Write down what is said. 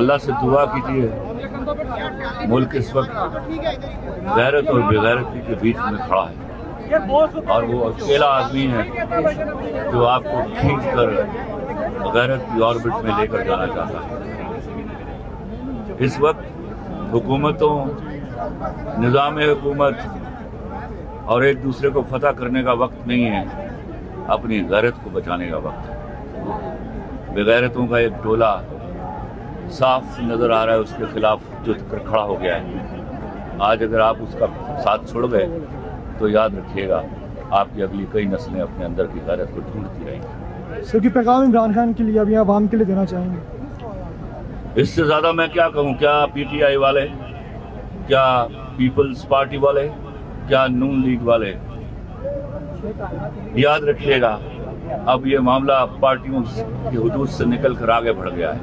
اللہ سے دعا کیجیے، ملک اس وقت غیرت اور بغیرتی کے بیچ میں کھڑا ہے، اور وہ اکیلا آدمی ہے جو آپ کو کھینچ کر غیرت کی آربٹ میں لے کر جانا چاہتا ہے۔ اس وقت حکومتوں، نظام حکومت اور ایک دوسرے کو فتح کرنے کا وقت نہیں ہے، اپنی غیرت کو بچانے کا وقت ہے۔ بغیرتوں کا ایک ٹولہ صاف نظر آ رہا ہے، اس کے خلاف جو کھڑا ہو گیا ہے۔ آج اگر آپ اس کا ساتھ چھوڑ گئے تو یاد رکھیے گا آپ کی اگلی کئی نسلیں اپنے اندر کی غیرت کو ڈھونڈتی رہیں گی۔ سر کی پیغام عمران خان کے لیے ابھی عوام کے لیے دینا چاہیں گے؟ اس سے زیادہ میں کیا کہوں؟ کیا پی ٹی آئی والے، کیا پیپلز پارٹی والے، کیا نون لیگ والے، یاد رکھیے گا اب یہ معاملہ پارٹیوں کی حدود سے نکل کر آگے بڑھ گیا ہے۔